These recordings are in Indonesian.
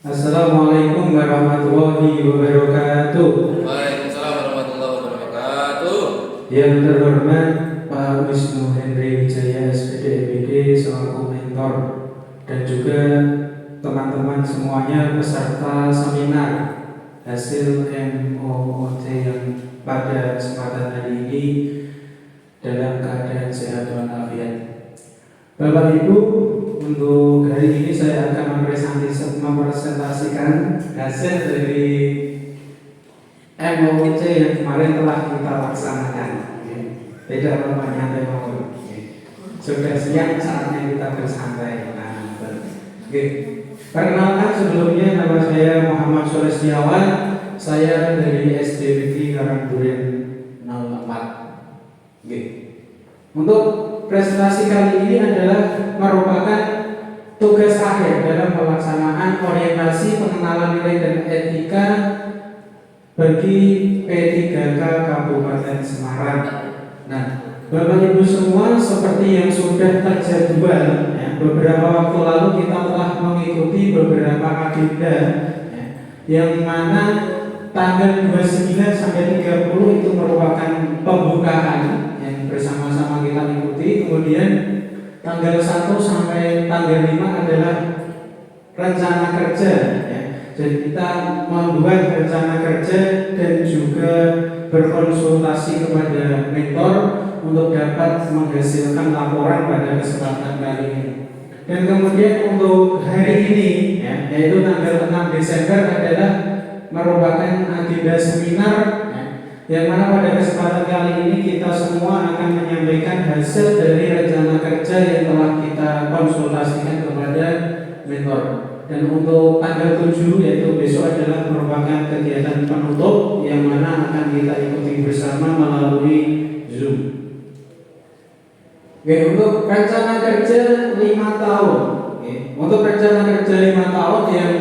Assalamualaikum warahmatullahi wabarakatuh. Waalaikumsalam warahmatullahi wabarakatuh. Yang terhormat Pak Wisnu Henry Wijaya SPD MPD selaku mentor dan juga teman-teman semuanya peserta seminar hasil MOOC yang pada kesempatan hari ini dalam keadaan sehat walafiat. Bapak Ibu, untuk hari ini saya akan mempresentasikan hasil dari MOOC yang kemarin telah kita laksanakan. Tidak apa nyantai mau. Sudah siap saatnya kita bersantai. Perkenalkan sebelumnya, nama saya Muhammad Soleh Setiawan. Saya dari SDWG Karangduren 04. Untuk presentasi kali ini adalah merupakan tugas akhir dalam pelaksanaan orientasi pengenalan nilai dan etika bagi P3K Kabupaten Semarang. Nah, Bapak Ibu semua, seperti yang sudah terjadwal, beberapa waktu lalu kita telah mengikuti beberapa agenda, yang mana tanggal 29 sampai 30 itu merupakan pembukaan yang bersama-sama kita ikuti. Kemudian tanggal 1 sampai tanggal 5 adalah rencana kerja, Jadi kita membuat rencana kerja dan juga berkonsultasi kepada mentor untuk dapat menghasilkan laporan pada kesempatan kali ini. Dan kemudian untuk hari ini, yaitu tanggal 6 Desember adalah merupakan agenda seminar, yang mana pada kesempatan kali ini kita semua akan menyampaikan hasil dari rencana kerja yang telah kita konsultasikan kepada mentor. Dan untuk tanggal 7, yaitu besok, adalah merupakan kegiatan penutup yang mana akan kita ikuti bersama melalui Zoom. Untuk rencana kerja 5 tahun. Untuk rencana kerja 5 tahun yang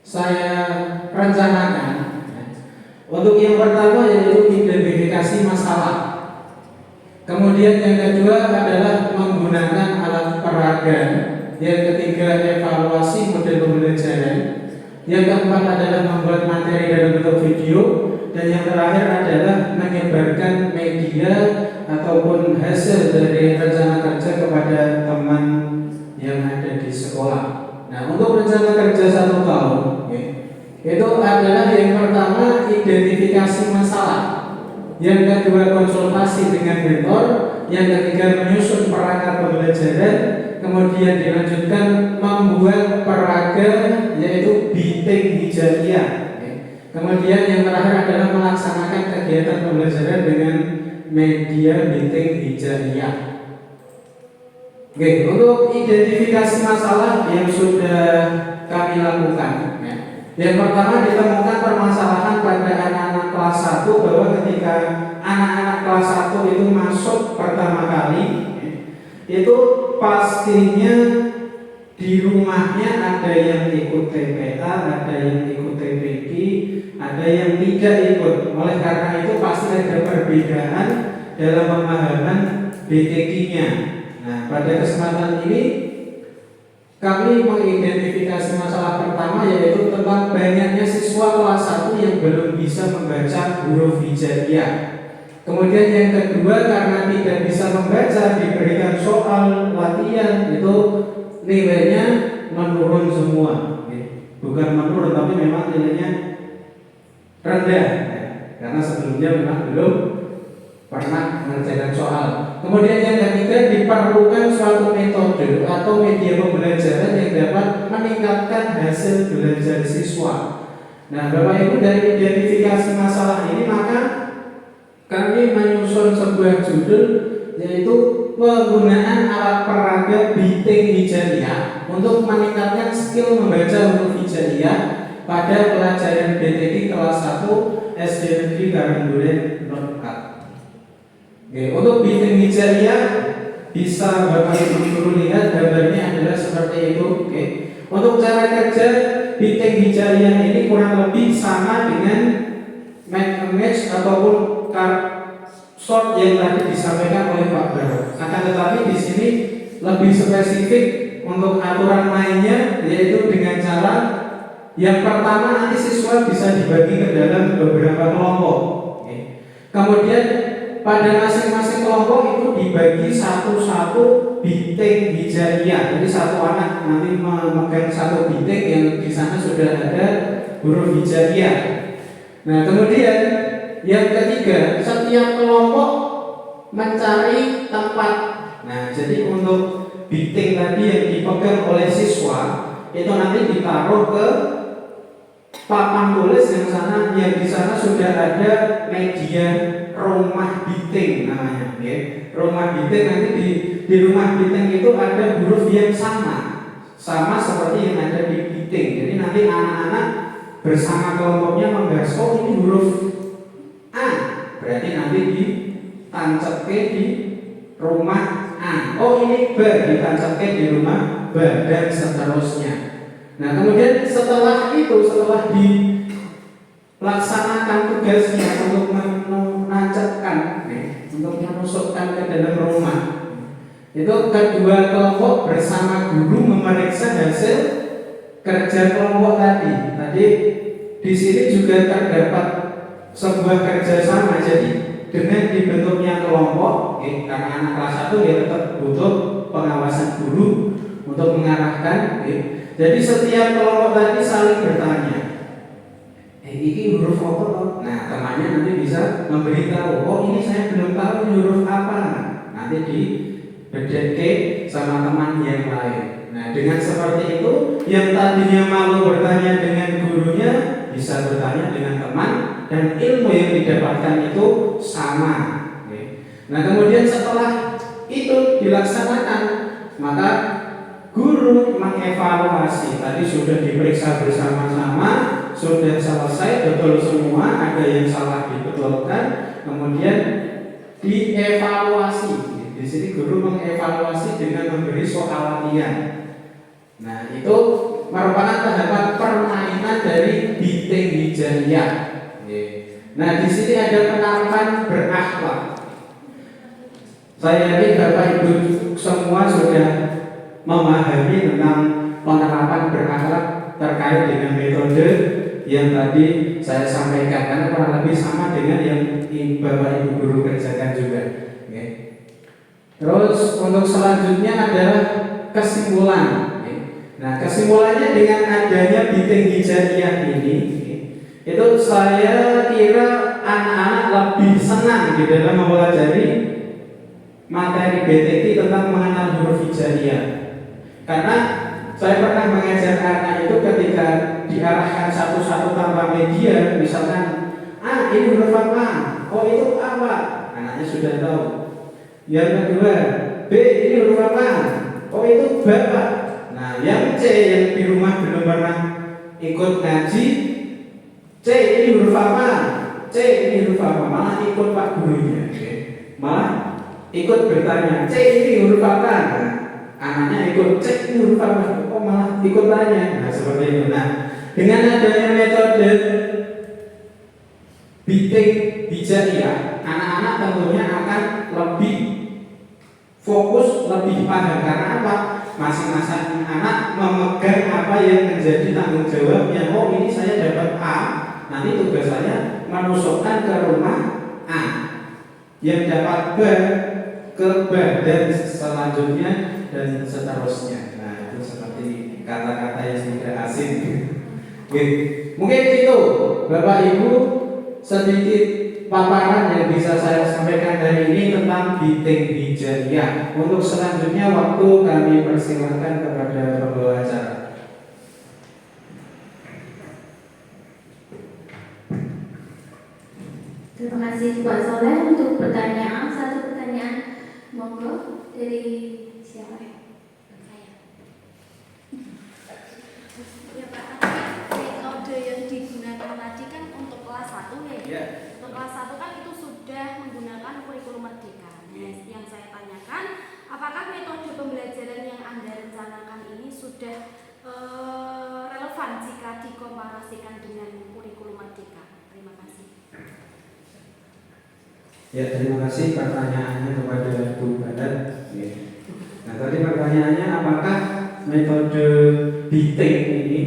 saya rencanakan, untuk yang pertama yaitu identifikasi masalah. Kemudian yang kedua adalah menggunakan alat peraga. Yang ketiga evaluasi model pembelajaran. Yang keempat adalah membuat materi dalam bentuk video. Dan yang terakhir adalah menyebarkan media ataupun hasil dari rencana kerja kepada teman yang ada di sekolah. Nah, untuk rencana kerja 1 tahun, itu adalah yang pertama identifikasi masalah, yang kedua konsultasi dengan mentor, yang ketiga menyusun perangkat pembelajaran, kemudian dilanjutkan membuat peraga yaitu biting hijaiyah. Kemudian yang terakhir adalah melaksanakan kegiatan pembelajaran dengan media biting hijaiyah. Untuk identifikasi masalah yang sudah kami lakukan, yang pertama ditemukan permasalahan pada anak-anak kelas 1 bahwa ketika anak-anak kelas 1 itu masuk pertama kali, itu pastinya di rumahnya ada yang ikut TPA, ada yang ikut TPQ, ada yang tidak ikut. Oleh karena itu pasti ada perbedaan dalam pemahaman BTQ-nya. Nah, pada kesempatan ini kami mengidentifikasi masalah pertama, yaitu tentang banyaknya siswa kelas 1 yang belum bisa membaca huruf hijaiyah. Kemudian yang kedua, karena tidak bisa membaca, diberikan soal latihan, itu nilainya menurun semua. Bukan menurun, tapi memang nilainya rendah, karena sebelumnya memang belum pernah mengerjakan soal. Kemudian yang ketiga, diperlukan suatu metode atau media pembelajaran yang dapat meningkatkan hasil belajar siswa. Nah, Bapak Ibu, dari identifikasi masalah ini maka kami menyusun sebuah judul, yaitu penggunaan alat peraga biting hijaiyah untuk meningkatkan skill membaca huruf hijaiyah pada pelajaran BTQ kelas 1 SDWG Karangduren 04. Untuk biting hijaiyah bisa Bapak Ibu lihat gambarnya adalah seperti itu. Untuk cara kerja biting hijaiyah ini kurang lebih sama dengan match ataupun short yang tadi disampaikan oleh Pak Baro. Akan tetapi di sini lebih spesifik untuk aturan mainnya, yaitu dengan cara yang pertama nanti siswa bisa dibagi ke dalam beberapa kelompok. Oke. Kemudian pada masing-masing kelompok itu dibagi satu-satu bintik hijaiyah. Jadi satu anak nanti memegang satu bintik yang di sana sudah ada huruf hijaiyah. Nah, kemudian yang ketiga, setiap kelompok mencari tempat. Nah, jadi untuk bintik tadi yang dipegang oleh siswa itu nanti ditaruh ke papan tulis yang di sana sudah ada media rumah bintik namanya, ya. Rumah bintik nanti di rumah bintik itu ada huruf yang sama seperti yang ada di bintik. Jadi nanti anak-anak bersama kelompoknya membahas, oh ini huruf A, berarti nanti ditancapkan di rumah A. Oh ini B, ditancapkan di rumah B, dan seterusnya. Nah, kemudian setelah dilaksanakan tugasnya untuk menancapkan, untuk menusukkan ke dalam rumah, itu kedua kelompok bersama guru memeriksa hasil kerja kelompok tadi. Di sini juga terdapat sebuah kerjasama. Jadi dengan dibentuknya kelompok, karena anak kelas 1 ya tetap butuh pengawasan guru untuk mengarahkan. Jadi setiap kelompok tadi saling bertanya, ini huruf apa toh? Nah, temannya nanti bisa memberitahu, oh ini saya belum tahu ini huruf apa. Nanti dibedakan sama teman yang lain. Nah, dengan seperti itu, yang tadinya malu bertanya dengan gurunya bisa bertanya dengan teman, dan ilmu yang didapatkan itu sama. Nah, kemudian setelah itu dilaksanakan, maka guru mengevaluasi. Tadi sudah diperiksa bersama-sama, sudah selesai betul semua, ada yang salah dibetulkan, kemudian dievaluasi. Di sini guru mengevaluasi dengan memberi soal latihan. Nah, itu merupakan tahapan permainan dari bintik hijaiyah. Nah, di sini ada penerapan berakhlak. Saya yakin Bapak Ibu semua sudah memahami tentang penerapan berakhlak terkait dengan metode yang tadi saya sampaikan, karena kurang lebih sama dengan yang Bapak Ibu guru kerjakan juga. Terus untuk selanjutnya adalah kesimpulan. Nah, kesimpulannya dengan adanya bintik hijaiyah ini, itu saya kira anak-anak lebih senang di dalam mempelajari materi BTK tentang mengenal huruf hijaiyah. Karena saya pernah mengajar anak itu ketika diarahkan satu-satu tanpa media, misalkan, ini huruf apa? Oh itu apa? Anaknya sudah tahu. Yang kedua, B ini huruf apa? Oh itu bapak. Nah, yang C yang di rumah belum pernah ikut ngaji, C ini huruf apa? C ini huruf apa? Malah ikut pak gurunya, malah ikut bertanya, C ini huruf apa? Nah, anaknya ikut, C ini huruf apa? Oh malah ikut tanya. Nah, seperti itu. Nah, dengan adanya metode bintik hijaiyah, anak-anak tentunya akan lebih fokus, lebih paham. Karena apa? Masing-masing anak memegang apa yang menjadi tanggung jawabnya. Oh ini saya dapat A, nanti tugas saya menusukkan ke rumah A. Yang dapat B ke B, dan selanjutnya dan seterusnya. Nah, itu seperti kata-kata yang tidak asing. Oke. Mungkin itu Bapak Ibu sedikit paparan yang bisa saya sampaikan hari ini tentang bintik hijaiyah. Untuk selanjutnya waktu kami persilakan kepada pembawa acara. Terima kasih Pak Soleh untuk pertanyaan. Satu pertanyaan, monggo dari siapa? Saya. Ya Pak, metode yang digunakan tadi kan untuk kelas 1 ya. Ya. Untuk kelas 1 kan itu sudah menggunakan kurikulum merdeka. Yang saya tanyakan, apakah metode pembelajaran yang Anda rencanakan ini sudah relevan jika dikomparasikan dengan kurikulum merdeka? Terima kasih. Ya, terima kasih pertanyaannya kepada Bu Badan. Nah, tadi pertanyaannya apakah metode BITIK ini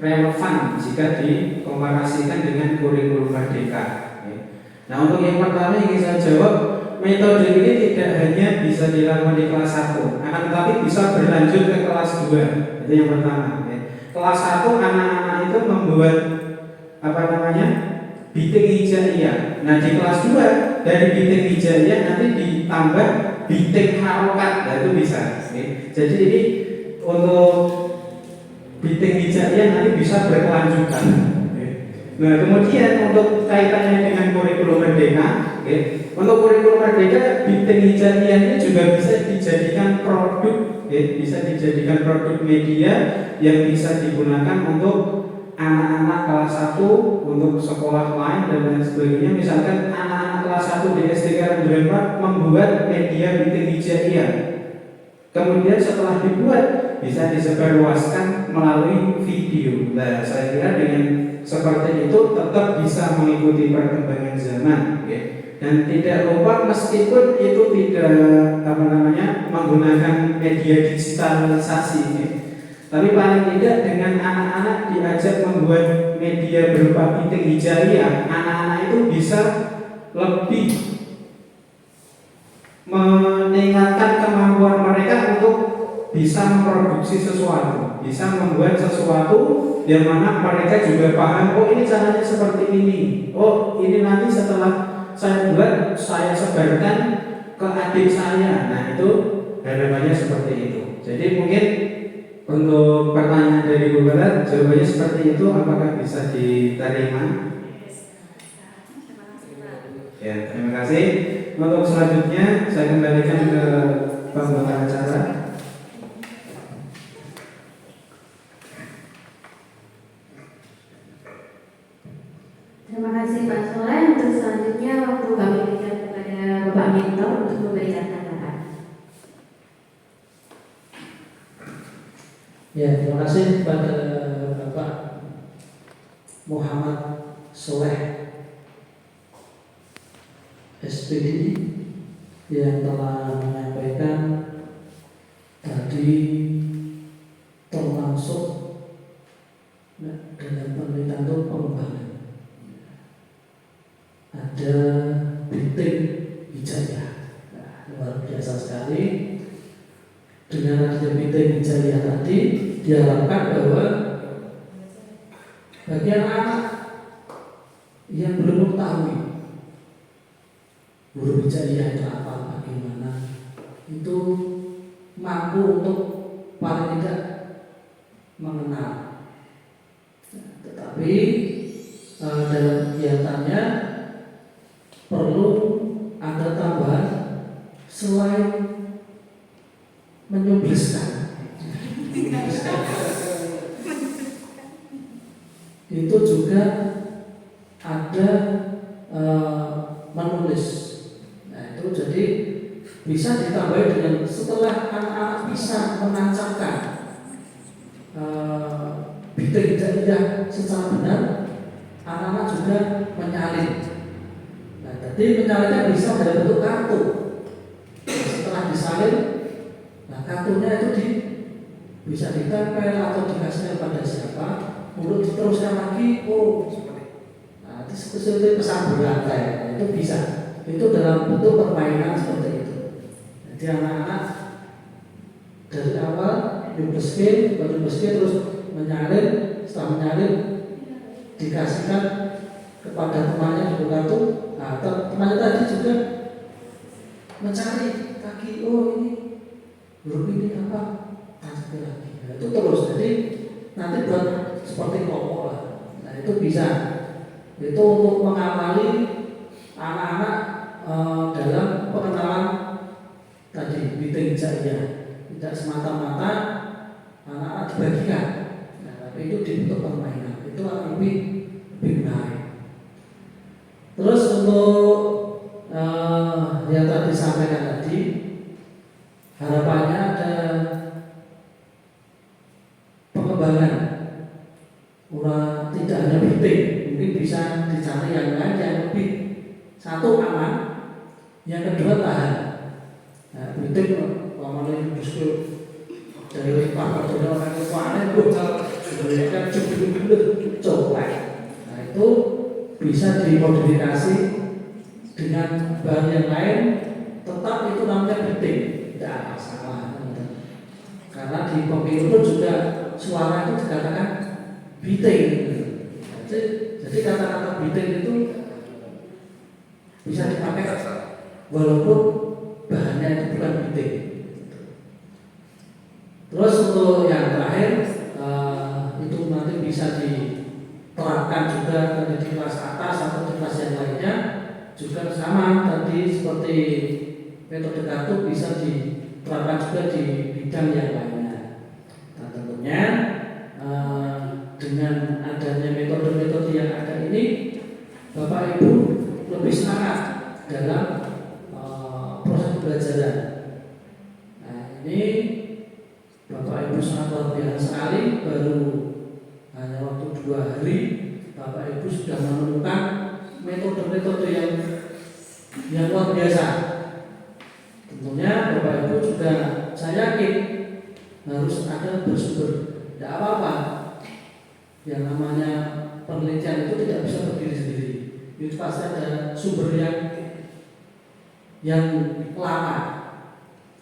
relevan jika dikomparasikan dengan kurikulum merdeka. Nah, untuk yang pertama ingin saya jawab, metode ini tidak hanya bisa dilakukan di kelas 1, akan tetapi bisa berlanjut ke kelas 2. Itu yang pertama. Kelas 1 anak-anak itu membuat BITIK hijaiyah. Nah, di kelas 2 dari BITIK hijaiyah nanti ditambah BITIK harokat. Nah, itu bisa. Jadi ini untuk BITIK hijaiyah nanti bisa berkelanjutan. Nah, kemudian untuk kaitannya dengan kurikulum merdeka, untuk kurikulum merdeka BITIK hijaiyah ini juga bisa dijadikan produk, bisa dijadikan produk media yang bisa digunakan untuk anak-anak kelas 1 untuk sekolah lain dan lain sebagainya. Misalkan anak-anak kelas 1 di SD Karangduren Park membuat media BITIK hijaiyah. Kemudian setelah dibuat bisa disebarluaskan melalui video. Nah, saya kira dengan seperti itu tetap bisa mengikuti perkembangan zaman, dan tidak lupa meskipun itu tidak menggunakan media digitalisasi, tapi paling tidak dengan anak-anak diajak membuat media berupa BITIK hijaiyah, anak-anak itu bisa lebih meningkatkan kemampuan mereka untuk bisa memproduksi sesuatu, bisa membuat sesuatu yang mana mereka juga paham, oh ini caranya seperti ini, oh ini nanti setelah saya buat, saya sebarkan ke adik saya. Nah, itu harapannya seperti itu. Jadi mungkin untuk pertanyaan dari Bu Barat, jawabannya seperti itu. Apakah bisa diterima? Ya, terima kasih. Untuk selanjutnya saya kembalikan ke pembuat acara. Terima kasih Pak Soleh. Untuk selanjutnya waktu kami berikan kepada Bapak Mentor untuk memberikan tanggapan. Ya, terima kasih kepada Bapak Muhammad Soleh SPD yang telah menyampaikan tadi termasuk dalam penelitian itu pengembangan. Ada BITIK hijaiyah, luar biasa sekali. Dengan adanya BITIK hijaiyah tadi diharapkan bahwa bagi anak-anak yang belum mengetahui huruf hijaiyah itu apa, bagaimana, itu mampu untuk paling tidak mengenal. Tetapi dalam kegiatannya perlu ada tambahan selain menyubleskan. Itu juga ada menulis. Nah, itu jadi bisa ditambah dengan setelah anak-anak bisa menancapkan BITIK hijaiyah secara benar, anak-anak juga menyalin. Nah, jadi menyalinnya bisa dalam bentuk kartu. Setelah disalin, nah kartunya itu bisa ditempel atau dikasih kepada siapa, untuk diteruskan lagi. Nah, itu seperti pesan berantai. Nah, itu bisa. Itu dalam bentuk permainan seperti itu. Jadi anak-anak dari awal nyubleskin terus menyalin, setelah menyalin dikasihkan kepada temannya di kartu. Nah, temannya tadi juga mencari kaki, oh ini huruf ini apa, kasih lagi. Nah, itu terus, jadi nanti buat seperti kelompok lah. Nah, itu bisa. Itu untuk mengamali anak-anak dalam pengenalan tadi BITIK hijaiyah. Tidak semata-mata anak-anak dibagikan. Nah, tapi itu dibentuk permainan. Itu akan lebih menarik. Terus untuk yang tadi disampaikan tadi, harapannya ada pengembangan. Tidak hanya BITIK, mungkin bisa dicari yang lain yang lebih, satu aman, yang kedua tahan. Nah, BITIK dari Pak Jodoh orang kekuatan itu kan cukup coklat. Nah itu bisa dimodifikasi dengan bahan yang lain, tetap itu namanya beting, tidak masalah. Karena di pemilu pun juga suara itu dikatakan beating. Jadi kata-kata beating itu bisa dipakai walaupun bahannya itu bukan beating. Terus untuk yang terakhir itu nanti bisa diterapkan juga di kelas atas atau di kelas yang lainnya juga sama tadi seperti metode kartu bisa diterapkan juga di bidang yang lainnya. Nah tentunya dengan adanya metode-metode yang ada ini, Bapak Ibu lebih semangat dalam proses pembelajaran. Nah ini Bapak Ibu sangat luar biasa sekali, baru hanya waktu 2 hari Bapak Ibu sudah menemukan metode-metode yang luar biasa. Tentunya Bapak Ibu juga saya yakin harus ada bersumber. Tidak apa-apa, yang namanya penelitian itu tidak bisa berdiri sendiri. Itu pasti ada sumber yang lama.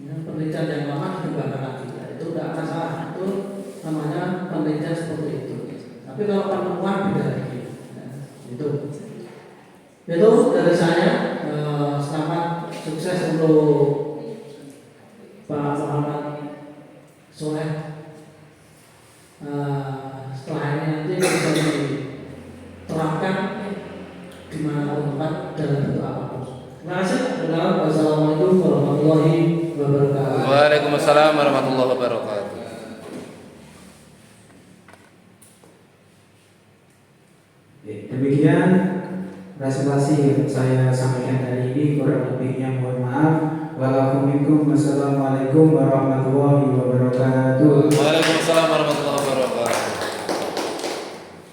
Penelitian yang lama dikembangkan lagi. Itu tidak masalah, itu namanya penelitian seperti itu. Tapi kalau penemuan beda lagi. Itu dari saya. Selamat sukses untuk Pak Muhammad Soleh. Setelah ini nanti bisa diterapkan di mana tempat dalam bentuk apapun. Terima kasih. Wassalamualaikum warahmatullahi wabarakatuh. Waalaikumsalam warahmatullahi wabarakatuh. Demikian presentasi yang saya sampaikan hari ini, kurang lebihnya mohon maaf. Wassalamualaikum warahmatullahi wabarakatuh.